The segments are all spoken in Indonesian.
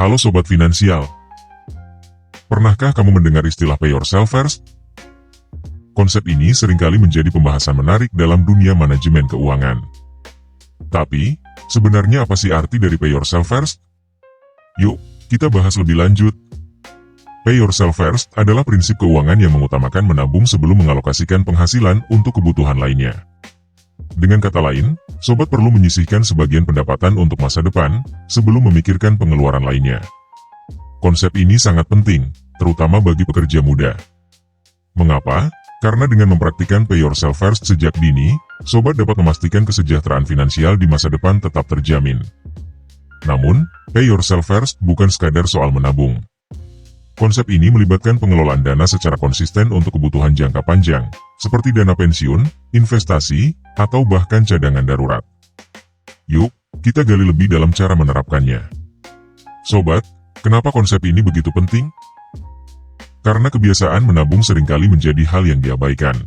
Halo Sobat Finansial. Pernahkah kamu mendengar istilah pay yourself first? Konsep ini seringkali menjadi pembahasan menarik dalam dunia manajemen keuangan. Tapi, sebenarnya apa sih arti dari pay yourself first? Yuk, kita bahas lebih lanjut. Pay yourself first adalah prinsip keuangan yang mengutamakan menabung sebelum mengalokasikan penghasilan untuk kebutuhan lainnya. Dengan kata lain, sobat perlu menyisihkan sebagian pendapatan untuk masa depan, sebelum memikirkan pengeluaran lainnya. Konsep ini sangat penting, terutama bagi pekerja muda. Mengapa? Karena dengan mempraktikkan pay yourself first sejak dini, sobat dapat memastikan kesejahteraan finansial di masa depan tetap terjamin. Namun, pay yourself first bukan sekadar soal menabung. Konsep ini melibatkan pengelolaan dana secara konsisten untuk kebutuhan jangka panjang, seperti dana pensiun, investasi, atau bahkan cadangan darurat. Yuk, kita gali lebih dalam cara menerapkannya. Sobat, kenapa konsep ini begitu penting? Karena kebiasaan menabung seringkali menjadi hal yang diabaikan.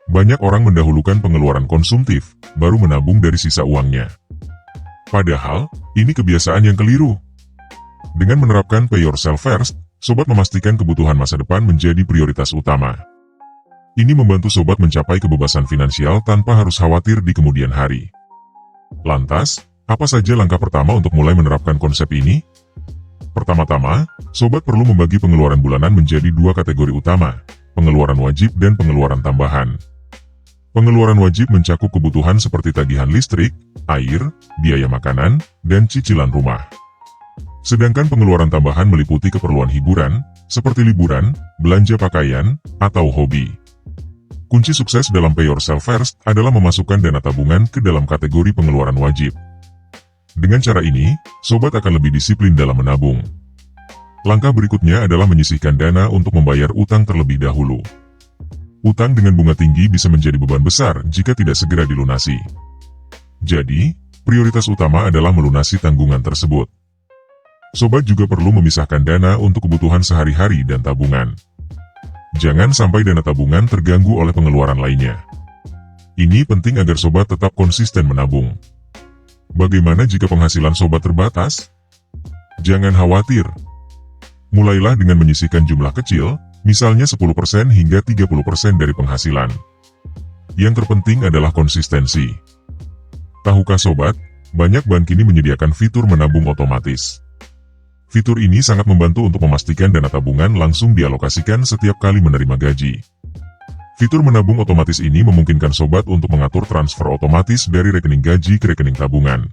Banyak orang mendahulukan pengeluaran konsumtif, baru menabung dari sisa uangnya. Padahal, ini kebiasaan yang keliru. Dengan menerapkan pay yourself first, sobat memastikan kebutuhan masa depan menjadi prioritas utama. Ini membantu sobat mencapai kebebasan finansial tanpa harus khawatir di kemudian hari. Lantas, apa saja langkah pertama untuk mulai menerapkan konsep ini? Pertama-tama, sobat perlu membagi pengeluaran bulanan menjadi dua kategori utama, pengeluaran wajib dan pengeluaran tambahan. Pengeluaran wajib mencakup kebutuhan seperti tagihan listrik, air, biaya makanan, dan cicilan rumah. Sedangkan pengeluaran tambahan meliputi keperluan hiburan, seperti liburan, belanja pakaian, atau hobi. Kunci sukses dalam pay yourself first adalah memasukkan dana tabungan ke dalam kategori pengeluaran wajib. Dengan cara ini, sobat akan lebih disiplin dalam menabung. Langkah berikutnya adalah menyisihkan dana untuk membayar utang terlebih dahulu. Utang dengan bunga tinggi bisa menjadi beban besar jika tidak segera dilunasi. Jadi, prioritas utama adalah melunasi tanggungan tersebut. Sobat juga perlu memisahkan dana untuk kebutuhan sehari-hari dan tabungan. Jangan sampai dana tabungan terganggu oleh pengeluaran lainnya. Ini penting agar sobat tetap konsisten menabung. Bagaimana jika penghasilan sobat terbatas? Jangan khawatir. Mulailah dengan menyisihkan jumlah kecil, misalnya 10% hingga 30% dari penghasilan. Yang terpenting adalah konsistensi. Tahukah sobat, banyak bank kini menyediakan fitur menabung otomatis. Fitur ini sangat membantu untuk memastikan dana tabungan langsung dialokasikan setiap kali menerima gaji. Fitur menabung otomatis ini memungkinkan sobat untuk mengatur transfer otomatis dari rekening gaji ke rekening tabungan.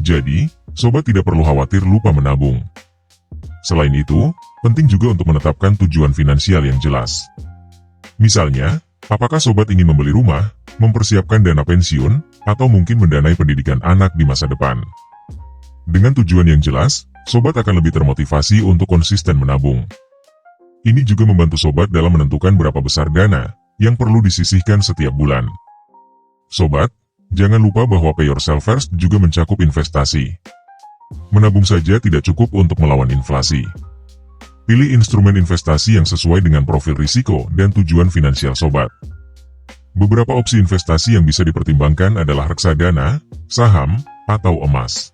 Jadi, sobat tidak perlu khawatir lupa menabung. Selain itu, penting juga untuk menetapkan tujuan finansial yang jelas. Misalnya, apakah sobat ingin membeli rumah, mempersiapkan dana pensiun, atau mungkin mendanai pendidikan anak di masa depan? Dengan tujuan yang jelas, sobat akan lebih termotivasi untuk konsisten menabung. Ini juga membantu sobat dalam menentukan berapa besar dana yang perlu disisihkan setiap bulan. Sobat, jangan lupa bahwa pay yourself first juga mencakup investasi. Menabung saja tidak cukup untuk melawan inflasi. Pilih instrumen investasi yang sesuai dengan profil risiko dan tujuan finansial sobat. Beberapa opsi investasi yang bisa dipertimbangkan adalah reksadana, saham, atau emas.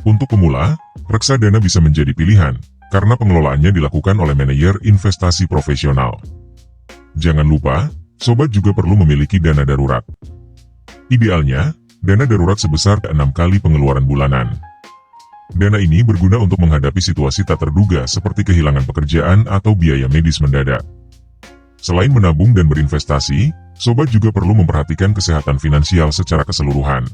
Untuk pemula, reksadana bisa menjadi pilihan, karena pengelolaannya dilakukan oleh manajer investasi profesional. Jangan lupa, sobat juga perlu memiliki dana darurat. Idealnya, dana darurat sebesar 6 kali pengeluaran bulanan. Dana ini berguna untuk menghadapi situasi tak terduga seperti kehilangan pekerjaan atau biaya medis mendadak. Selain menabung dan berinvestasi, sobat juga perlu memperhatikan kesehatan finansial secara keseluruhan.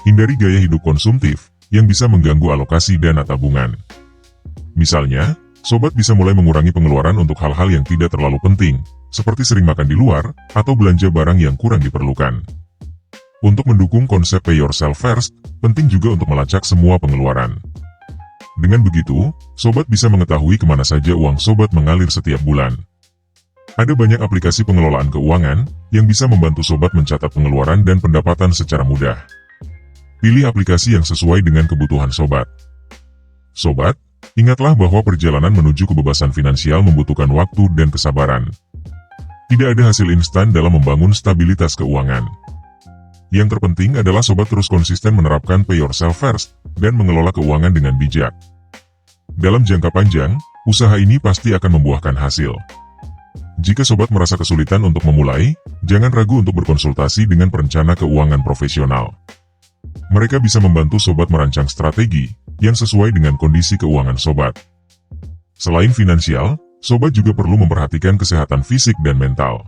Hindari gaya hidup konsumtif yang bisa mengganggu alokasi dana tabungan. Misalnya, sobat bisa mulai mengurangi pengeluaran untuk hal-hal yang tidak terlalu penting, seperti sering makan di luar, atau belanja barang yang kurang diperlukan. Untuk mendukung konsep pay yourself first, penting juga untuk melacak semua pengeluaran. Dengan begitu, sobat bisa mengetahui kemana saja uang sobat mengalir setiap bulan. Ada banyak aplikasi pengelolaan keuangan, yang bisa membantu sobat mencatat pengeluaran dan pendapatan secara mudah. Pilih aplikasi yang sesuai dengan kebutuhan sobat. Sobat, ingatlah bahwa perjalanan menuju kebebasan finansial membutuhkan waktu dan kesabaran. Tidak ada hasil instan dalam membangun stabilitas keuangan. Yang terpenting adalah sobat terus konsisten menerapkan pay yourself first dan mengelola keuangan dengan bijak. Dalam jangka panjang, usaha ini pasti akan membuahkan hasil. Jika sobat merasa kesulitan untuk memulai, jangan ragu untuk berkonsultasi dengan perencana keuangan profesional. Mereka bisa membantu sobat merancang strategi yang sesuai dengan kondisi keuangan sobat. Selain finansial, sobat juga perlu memperhatikan kesehatan fisik dan mental.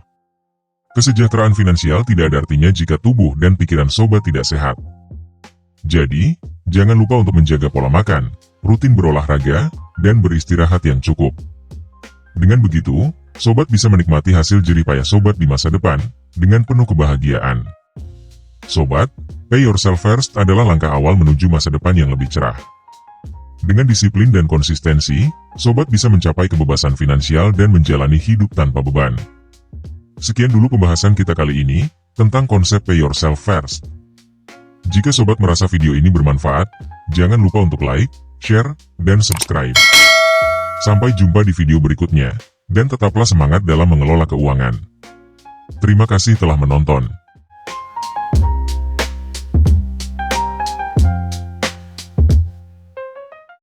Kesejahteraan finansial tidak ada artinya jika tubuh dan pikiran sobat tidak sehat. Jadi, jangan lupa untuk menjaga pola makan, rutin berolahraga, dan beristirahat yang cukup. Dengan begitu, sobat bisa menikmati hasil jerih payah sobat di masa depan dengan penuh kebahagiaan. Sobat, pay yourself first adalah langkah awal menuju masa depan yang lebih cerah. Dengan disiplin dan konsistensi, sobat bisa mencapai kebebasan finansial dan menjalani hidup tanpa beban. Sekian dulu pembahasan kita kali ini tentang konsep pay yourself first. Jika sobat merasa video ini bermanfaat, jangan lupa untuk like, share, dan subscribe. Sampai jumpa di video berikutnya, dan tetaplah semangat dalam mengelola keuangan. Terima kasih telah menonton.